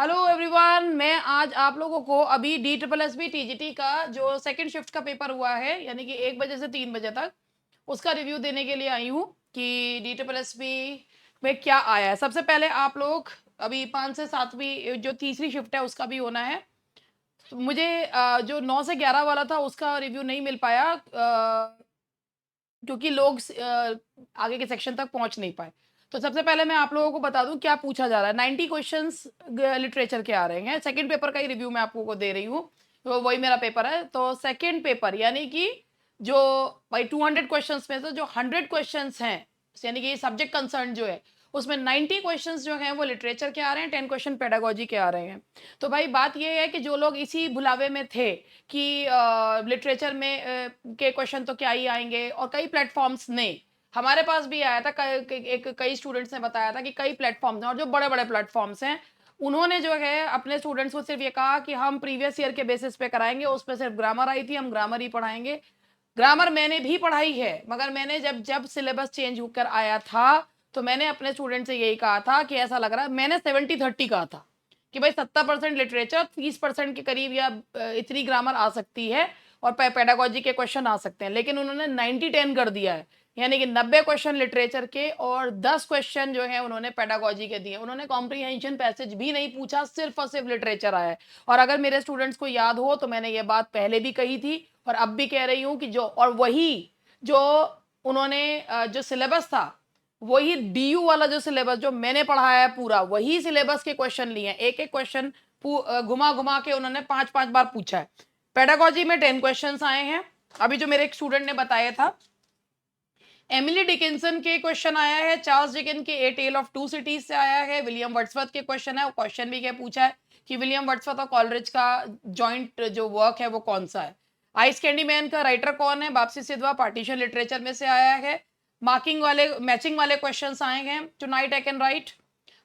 Hello everyone, मैं आज आप लोगों को अभी DSSB TGT का जो सेकंड शिफ्ट का पेपर हुआ है, यानी कि 1 बजे से 3 बजे तक, उसका रिव्यू देने के लिए आई हूँ कि DSSB में क्या आया है। सबसे पहले आप लोग अभी 5 से 7वीं जो तीसरी शिफ्ट है उसका भी होना है। तो मुझे जो 9 से 11 वाला था उसका रिव्यू नहीं मिल पाया, क्योंकि लोग आगे के सेक्शन तक पहुंच नहीं पाए। तो सबसे पहले मैं आप लोगों को बता दूं क्या पूछा जा रहा है। 90 क्वेश्चंस लिटरेचर के आ रहे हैं। सेकंड पेपर का ही रिव्यू मैं आपको को दे रही हूँ, तो वही मेरा पेपर है। तो सेकंड पेपर यानी कि जो भाई 200 क्वेश्चंस में से जो 100 क्वेश्चंस हैं, यानी कि सब्जेक्ट कंसर्न जो है, उसमें 90 क्वेश्चंस जो हैं वो लिटरेचर के आ रहे हैं, 10 क्वेश्चन पेडागोजी के आ रहे हैं। तो भाई बात ये है कि जो लोग इसी भुलावे में थे कि लिटरेचर में के क्वेश्चन तो क्या ही आएंगे, और कई प्लेटफॉर्म्स ने, हमारे पास भी आया था, कई स्टूडेंट्स ने बताया था कि कई प्लेटफॉर्म्स हैं, और जो बड़े बड़े प्लेटफॉर्म्स हैं उन्होंने जो है अपने स्टूडेंट्स को सिर्फ ये कहा कि हम प्रीवियस ईयर के बेसिस पे कराएंगे, उस पर सिर्फ ग्रामर आई थी, हम ग्रामर ही पढ़ाएंगे। ग्रामर मैंने भी पढ़ाई है, मगर मैंने जब जब सिलेबस चेंज होकर आया था तो मैंने अपने स्टूडेंट से यही कहा था कि ऐसा लग रहा है, मैंने 70-30 कहा था कि भाई 70% लिटरेचर, 30% के करीब या इतनी ग्रामर आ सकती है और पेडागोजी के क्वेश्चन आ सकते हैं। लेकिन उन्होंने 90-10 कर दिया है, यानी कि 90 क्वेश्चन लिटरेचर के और 10 क्वेश्चन जो है उन्होंने पेडागोजी के दिए। उन्होंने कॉम्प्रीहेंशन पैसेज भी नहीं पूछा, सिर्फ और सिर्फ लिटरेचर आया है। और अगर मेरे स्टूडेंट्स को याद हो तो मैंने ये बात पहले भी कही थी और अब भी कह रही हूँ कि जो, और वही जो उन्होंने जो सिलेबस था, वही DU वाला जो सिलेबस जो मैंने पढ़ाया है पूरा, वही सिलेबस के क्वेश्चन लिए हैं। एक एक क्वेश्चन घुमा घुमा के उन्होंने 5-5 बार पूछा है। पेडागोजी में 10 क्वेश्चंस आए हैं। अभी जो मेरे एक स्टूडेंट ने बताया था, एमिली डिकिंसन के क्वेश्चन आया है, चार्ल्स डिकिन के ए टेल ऑफ टू सिटीज से आया है, विलियम वर्ड्सवर्थ के क्वेश्चन है। वो क्वेश्चन भी क्या पूछा है कि विलियम वर्ड्सवर्थ और कॉलरिज का जॉइंट जो वर्क है वो कौन सा है। आइस कैंडी मैन का राइटर कौन है, वापसी सिद्धवा पार्टीशन लिटरेचर में से आया है। मार्किंग वाले, मैचिंग वाले क्वेश्चन आए हैं, tonight I can write.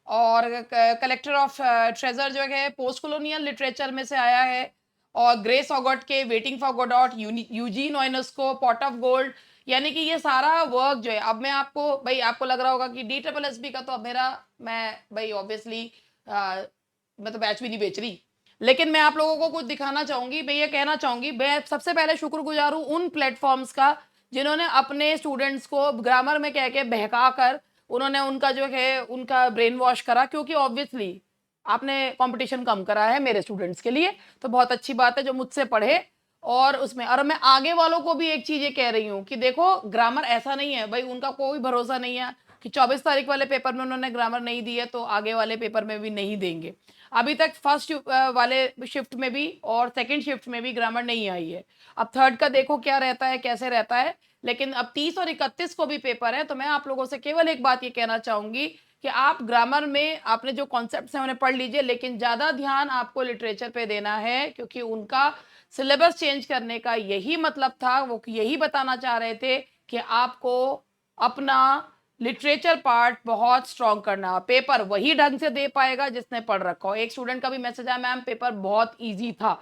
और कलेक्टर ऑफ ट्रेजर जो है पोस्ट कॉलोनियल लिटरेचर में से आया है। और ग्रेस ऑगट के waiting for Godot, Eugene Ionesco pot of gold. यानी कि ये सारा वर्क जो है, अब मैं आपको, भाई आपको लग रहा होगा कि DSSB का तो अब मेरा, मैं भाई ऑब्वियसली मैं तो बैच भी नहीं बेच रही, लेकिन मैं आप लोगों को कुछ दिखाना चाहूंगी। मैं ये कहना चाहूंगी, मैं सबसे पहले शुक्रगुजार हूँ उन प्लेटफॉर्म्स का जिन्होंने अपने स्टूडेंट्स को ग्रामर में कह के बहका कर उन्होंने उनका जो है उनका ब्रेन वॉश करा, क्योंकि ऑब्वियसली आपने कंपटीशन कम करा है मेरे स्टूडेंट्स के लिए, तो बहुत अच्छी बात है जो मुझसे पढ़े। और उसमें, और मैं आगे वालों को भी एक चीज ये कह रही हूँ कि देखो ग्रामर ऐसा नहीं है भाई, उनका कोई भरोसा नहीं है कि 24 तारीख वाले पेपर में उन्होंने ग्रामर नहीं दी है तो आगे वाले पेपर में भी नहीं देंगे। अभी तक फर्स्ट वाले शिफ्ट में भी और सेकंड शिफ्ट में भी ग्रामर नहीं आई है। अब थर्ड का देखो क्या रहता है, कैसे रहता है। लेकिन अब 30 और 31 को भी पेपर है, तो मैं आप लोगों से केवल एक बात ये कहना चाहूंगी कि आप ग्रामर में आपने जो कॉन्सेप्ट्स हैं उन्हें पढ़ लीजिए, लेकिन ज्यादा ध्यान आपको लिटरेचर पे देना है, क्योंकि उनका सिलेबस चेंज करने का यही मतलब था। वो यही बताना चाह रहे थे कि आपको अपना लिटरेचर पार्ट बहुत स्ट्रॉन्ग करना, पेपर वही ढंग से दे पाएगा जिसने पढ़ रखा हो। एक स्टूडेंट का भी मैसेज आया, मैम पेपर बहुत इजी था।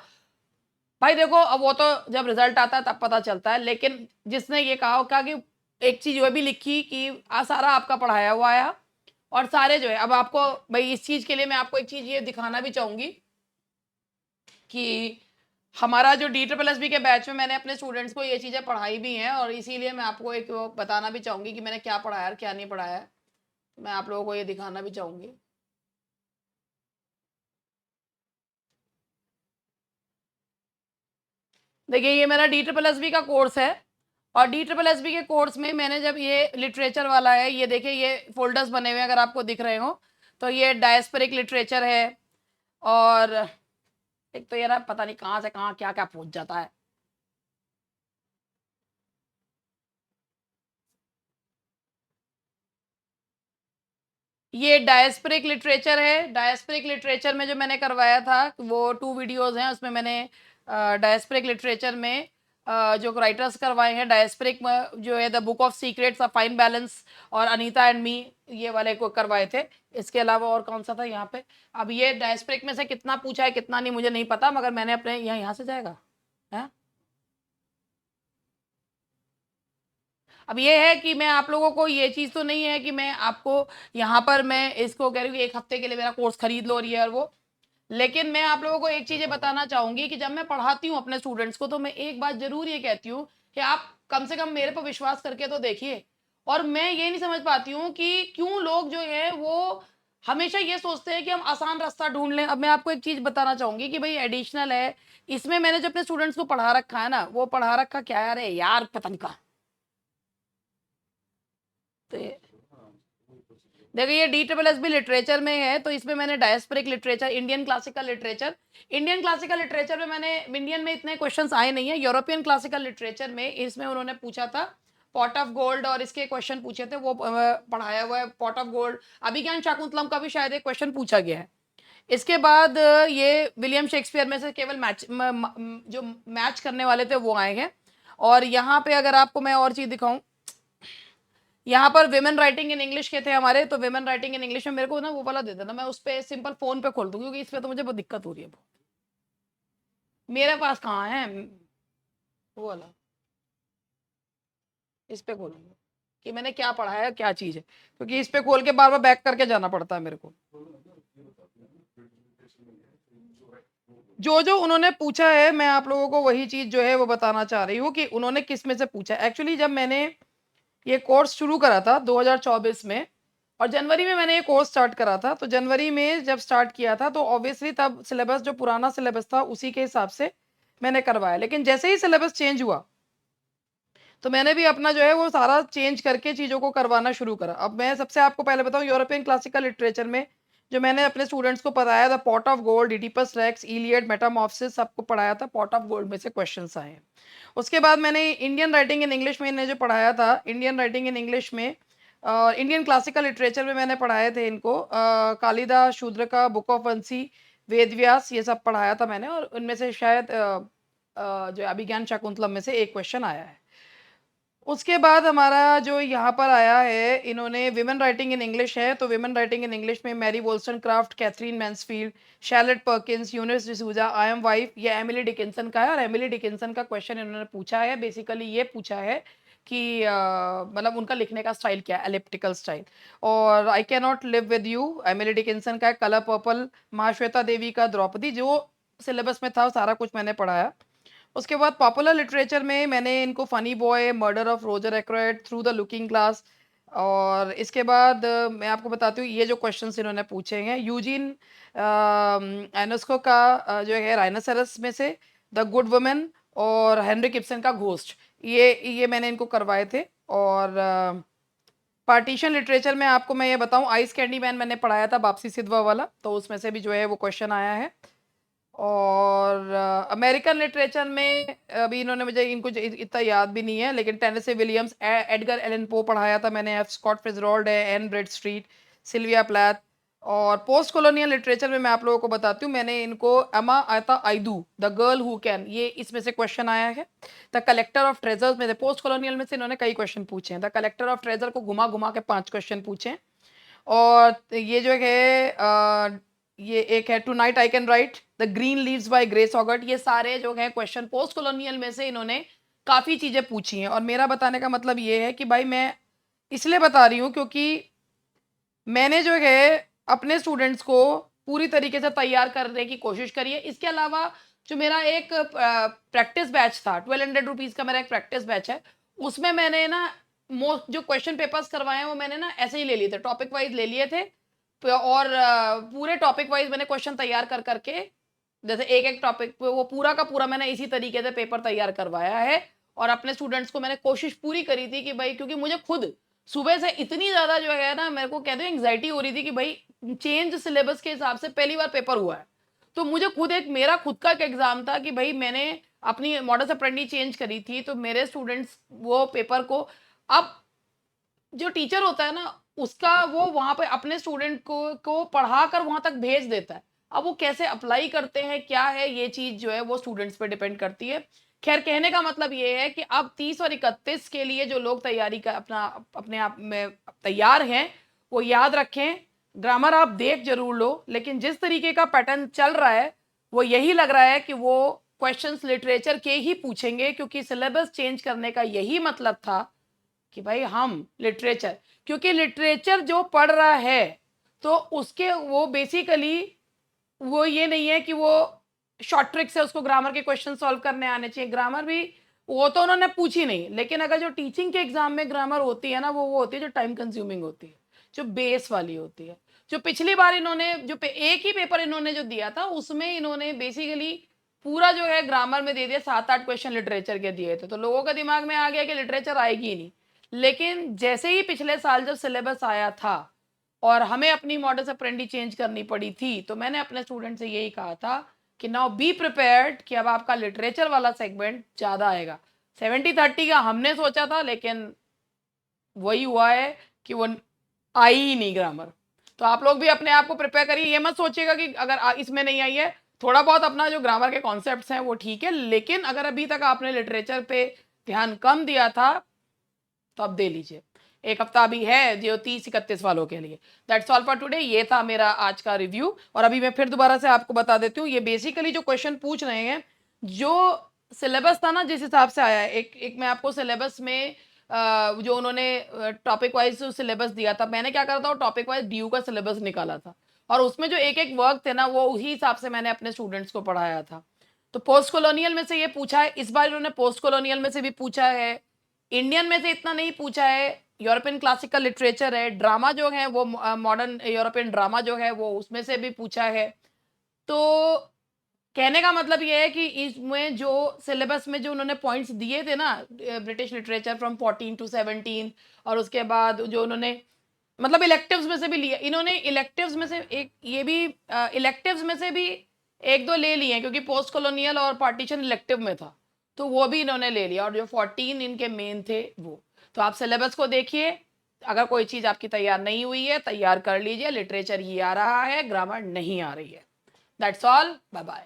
भाई देखो, अब वो तो जब रिजल्ट आता है तब पता चलता है, लेकिन जिसने ये कहा कि एक चीज वो भी लिखी कि सारा आपका पढ़ाया हुआ आया और सारे जो है, अब आपको भाई इस चीज के लिए मैं आपको एक चीज ये दिखाना भी चाहूंगी कि हमारा जो DSSB के बैच में मैंने अपने स्टूडेंट्स को ये चीजें पढ़ाई भी हैं, और इसीलिए मैं आपको एक वो बताना भी चाहूंगी कि मैंने क्या पढ़ाया और क्या नहीं पढ़ाया है। मैं आप लोगों को ये दिखाना भी चाहूंगी। देखिए ये मेरा DSSB का कोर्स है, और DSSB के कोर्स में मैंने जब ये लिटरेचर वाला है, ये देखिए ये फोल्डर्स बने हुए हैं अगर आपको दिख रहे हो, तो ये डायस्पेरिक लिटरेचर है। और एक तो ये ना पता नहीं कहाँ से कहाँ क्या क्या पहुंच जाता है। ये डायस्पेरिक लिटरेचर है। डायस्पेरिक लिटरेचर में जो मैंने करवाया था वो 2 वीडियोस हैं, उसमें मैंने डायस्पेरिक लिटरेचर में जो राइटर्स करवाए हैं, डायस्पेरिक जो है the book of secrets, a fine balance और अनीता एंड मी, ये वाले को करवाए थे। इसके अलावा और कौन सा था यहाँ पे। अब ये डायस्पेरिक में से कितना पूछा है कितना नहीं मुझे नहीं पता, मगर मैंने अपने यहाँ से जाएगा है। अब ये है कि मैं आप लोगों को, ये चीज़ तो नहीं है कि मैं आपको यहाँ पर मैं इसको कह रही हूँ कि 1 हफ्ते के लिए मेरा कोर्स खरीद लो और ये और वो। लेकिन मैं आप लोगों को एक चीज़ ये बताना चाहूँगी कि जब मैं पढ़ाती हूँ अपने स्टूडेंट्स को, तो मैं एक बात ज़रूर ये कहती हूँ कि आप कम से कम मेरे पे विश्वास करके तो देखिए। और मैं ये नहीं समझ पाती हूँ कि क्यों लोग जो हैं वो हमेशा ये सोचते हैं कि हम आसान रास्ता ढूँढ लें। अब मैं आपको एक चीज़ बताना चाहूँगी कि भई एडिशनल है, इसमें मैंने जो अपने स्टूडेंट्स को पढ़ा रखा है ना, वो पढ़ा रखा क्या है, अरे यार पता नहीं कहाँ। तो ये देखिए, ये DSSB लिटरेचर में है, तो इसमें मैंने diasporic literature, Indian classical literature में मैंने, इंडियन में इतने क्वेश्चंस आए नहीं है। यूरोपियन क्लासिकल लिटरेचर में इसमें उन्होंने पूछा था पॉट ऑफ गोल्ड, और इसके क्वेश्चन पूछे थे, वो पढ़ाया हुआ है। पॉट ऑफ गोल्ड, अभिज्ञान शाकुंतलम का भी शायद एक क्वेश्चन पूछा गया है। इसके बाद ये विलियम शेक्सपियर में से केवल जो मैच करने वाले थे वो आए हैं। और यहाँ पे अगर आपको मैं और चीज दिखाऊं, यहाँ पर विमेन राइटिंग इन इंग्लिश के थे हमारे, तो विमेन राइटिंग इन इंग्लिश में मेरे को ना वो वाला दे देना, मैं उस पे सिंपल फोन पे खोल दूँ, क्योंकि इस पे तो मुझे बहुत दिक्कत हो रही है बहुत। मेरे पास कहाँ है वो वाला, इस पे खोलूंगा कि मैंने क्या पढ़ा है, क्या चीज है, क्योंकि इस पे खोल के बार बार बैक करके जाना पड़ता है मेरे को। जो जो उन्होंने पूछा है, मैं आप लोगों को वही चीज जो है वो बताना चाह रही हूँ कि उन्होंने किस में से पूछा। एक्चुअली जब मैंने ये कोर्स शुरू करा था 2024 में, और जनवरी में मैंने ये कोर्स स्टार्ट करा था, तो जनवरी में जब स्टार्ट किया था तो ऑब्वियसली तब सिलेबस, जो पुराना सिलेबस था उसी के हिसाब से मैंने करवाया। लेकिन जैसे ही सिलेबस चेंज हुआ, तो मैंने भी अपना जो है वो सारा चेंज करके चीज़ों को करवाना शुरू करा। अब मैं सबसे आपको पहले बताऊँ, यूरोपियन क्लासिकल लिटरेचर में जो मैंने अपने स्टूडेंट्स को पढ़ाया था, Pot of Gold, Oedipus Rex, Iliad, Metamorphosis, सबको पढ़ाया था। पॉट ऑफ गोल्ड में से क्वेश्चंस आए हैं। उसके बाद मैंने इंडियन राइटिंग इन इंग्लिश में इन्हें जो पढ़ाया था, इंडियन राइटिंग इन इंग्लिश में, इंडियन क्लासिकल लिटरेचर में मैंने पढ़ाए थे इनको, कालिदास, शूद्रका, बुक ऑफ वंशी, वेद व्यास, ये सब पढ़ाया था मैंने। और उनमें से शायद जो अभिज्ञान शाकुंतलम में से एक क्वेश्चन आया है। उसके बाद हमारा जो यहाँ पर आया है, इन्होंने विमेन राइटिंग इन इंग्लिश है, तो विमेन राइटिंग इन इंग्लिश में Mary Wollstonecraft, Katherine Mansfield, Charlotte Perkins, Eunice de Souza, I am wife, ये एमिली डिकिंसन का है। और एमिली डिकिंसन का क्वेश्चन इन्होंने पूछा है, बेसिकली ये पूछा है कि मतलब उनका लिखने का स्टाइल क्या है, एलिप्टिकल स्टाइल। और I can not live with you, Emily Dickinson का है। कलर पर्पल, महाश्वेता देवी का द्रौपदी, जो सिलेबस में था सारा कुछ मैंने पढ़ाया। उसके बाद पॉपुलर लिटरेचर में मैंने इनको funny boy, murder of Roger Ackroyd, through the looking glass. और इसके बाद मैं आपको बताती हूँ ये जो क्वेश्चंस इन्होंने पूछे हैं, यूजीन एनस्को का जो है राइनोसेरस में से, द गुड वुमेन, और हेनरी गिब्सन का घोस्ट, ये मैंने इनको करवाए थे। और पार्टीशन लिटरेचर में आपको मैं ये बताऊं, आइस कैंडी मैन मैंने पढ़ाया था, वापसी सिद्धवा वाला, तो उसमें से भी जो है वो क्वेश्चन आया है। और अमेरिकन लिटरेचर में अभी इन्होंने, मुझे इनको इतना याद भी नहीं है, लेकिन Tennessee Williams, Edgar Allan Poe पढ़ाया था मैंने, एफ स्कॉट फिtzgerald है, Anne Bradstreet, Sylvia Plath. और पोस्ट कॉलोनियल लिटरेचर में मैं आप लोगों को बताती हूँ, मैंने इनको अमा आता आइदू, द गर्ल हु कैन, ये इसमें से क्वेश्चन आया है। द कलेक्टर ऑफ ट्रेजर्स में से, पोस्ट कॉलोनियल में से इन्होंने कई क्वेश्चन पूछे हैं। द कलेक्टर ऑफ ट्रेजर को घुमा घुमा के 5 क्वेश्चन पूछे हैं। और ये जो है ये एक है tonight I can write, the green leaves by Grace Ogot, ये सारे जो है क्वेश्चन पोस्ट कॉलोनियल में से इन्होंने काफ़ी चीज़ें पूछी हैं। और मेरा बताने का मतलब ये है कि भाई मैं इसलिए बता रही हूँ क्योंकि मैंने जो है अपने स्टूडेंट्स को पूरी तरीके से तैयार करने की कोशिश करी है। इसके अलावा जो मेरा एक प्रैक्टिस बैच था, 1200 रुपीज़ का मेरा एक प्रैक्टिस बैच है, उसमें मैंने ना मोस्ट जो क्वेश्चन पेपर्स करवाए हैं वो मैंने ना ऐसे ही ले लिए थे, टॉपिक वाइज ले लिए थे। और पूरे टॉपिक वाइज मैंने क्वेश्चन तैयार कर करके, जैसे एक एक टॉपिक पे वो पूरा का पूरा मैंने इसी तरीके से पेपर तैयार करवाया है। और अपने स्टूडेंट्स को मैंने कोशिश पूरी करी थी कि भाई, क्योंकि मुझे खुद सुबह से इतनी ज़्यादा जो है ना, मेरे को कहते हैं एंग्जाइटी हो रही थी कि भाई चेंज सिलेबस के हिसाब से पहली बार पेपर हुआ है। तो मुझे खुद एक, मेरा खुद का एक एग्जाम था कि भाई मैंने अपनी मॉडल्स अप्रेंटिस चेंज करी थी, तो मेरे स्टूडेंट्स वो पेपर को, अब जो टीचर होता है ना, उसका वो वहां पे अपने स्टूडेंट को पढ़ा कर वहां तक भेज देता है। अब वो कैसे अप्लाई करते हैं, क्या है, ये चीज जो है वो स्टूडेंट्स पे डिपेंड करती है। खैर, कहने का मतलब ये है कि अब 30 और 31 के लिए जो लोग तैयारी का अपने आप में तैयार हैं, वो याद रखें, ग्रामर आप देख जरूर लो, लेकिन जिस तरीके का पैटर्न चल रहा है वो यही लग रहा है कि वो क्वेश्चंस लिटरेचर के ही पूछेंगे, क्योंकि सिलेबस चेंज करने का यही मतलब था कि भाई हम लिटरेचर, क्योंकि लिटरेचर जो पढ़ रहा है तो उसके वो बेसिकली वो ये नहीं है कि वो शॉर्ट ट्रिक से उसको ग्रामर के क्वेश्चन सॉल्व करने आने चाहिए। ग्रामर भी वो तो उन्होंने पूछी नहीं, लेकिन अगर जो टीचिंग के एग्जाम में ग्रामर होती है ना, वो होती है जो टाइम कंज्यूमिंग होती है, जो बेस वाली होती है। जो पिछली बार इन्होंने एक ही पेपर इन्होंने जो दिया था, उसमें इन्होंने बेसिकली पूरा जो है ग्रामर में दे दिया, 7-8 क्वेश्चन लिटरेचर के दिए थे, तो लोगों के दिमाग में आ गया कि लिटरेचर आएगी ही नहीं। लेकिन जैसे ही पिछले साल जब सिलेबस आया था और हमें अपनी मॉडल्स अप्रेंडी चेंज करनी पड़ी थी, तो मैंने अपने स्टूडेंट से यही कहा था कि नाउ बी प्रिपेयर्ड कि अब आपका लिटरेचर वाला सेगमेंट ज़्यादा आएगा। 70-30 का हमने सोचा था, लेकिन वही हुआ है कि वो आई ही नहीं ग्रामर। तो आप लोग भी अपने आप को प्रिपेयर करिए, ये मत सोचिएगा कि अगर इसमें नहीं आई है, थोड़ा बहुत अपना जो ग्रामर के कॉन्सेप्ट्स हैं वो ठीक है, लेकिन अगर अभी तक आपने लिटरेचर पे ध्यान कम दिया था, तो अब दे लीजिए। एक हफ्ता अभी है जो 30-31 वालों के लिए। That's all for today. ये था मेरा आज का रिव्यू, और अभी मैं फिर दोबारा से आपको बता देती हूँ, ये बेसिकली जो क्वेश्चन पूछ रहे हैं, जो सिलेबस था ना जिस हिसाब से आया है, एक मैं आपको सिलेबस में जो उन्होंने टॉपिक वाइज सिलेबस दिया था, मैंने क्या करा था, टॉपिक वाइज ड्यू का सिलेबस निकाला था, और उसमें जो एक एक वर्क थे ना, वो उसी हिसाब से मैंने अपने स्टूडेंट्स को पढ़ाया था। तो पोस्ट कॉलोनियल में से ये पूछा है, इस बार इन्होंने पोस्ट कॉलोनियल में से भी पूछा है, इंडियन में से इतना नहीं पूछा है, यूरोपियन क्लासिकल लिटरेचर है, ड्रामा जो है वो मॉडर्न यूरोपियन ड्रामा जो है वो उसमें से भी पूछा है। तो कहने का मतलब ये है कि इसमें जो सिलेबस में जो उन्होंने पॉइंट्स दिए थे ना, ब्रिटिश लिटरेचर फ्रॉम 14 टू 17, और उसके बाद जो उन्होंने मतलब इलेक्टिव्स में से भी लिया इन्होंने, इलेक्टिव्स में से एक ये भी इलेक्टिव्स में से भी एक दो ले लिए हैं, क्योंकि पोस्ट कॉलोनियल और पार्टीशन इलेक्टिव में था, तो वो भी इन्होंने ले लिया, और जो 14 इनके मेन थे वो। तो आप सिलेबस को देखिए, अगर कोई चीज़ आपकी तैयार नहीं हुई है, तैयार कर लीजिए। लिटरेचर ही आ रहा है, ग्रामर नहीं आ रही है। That's all, bye bye.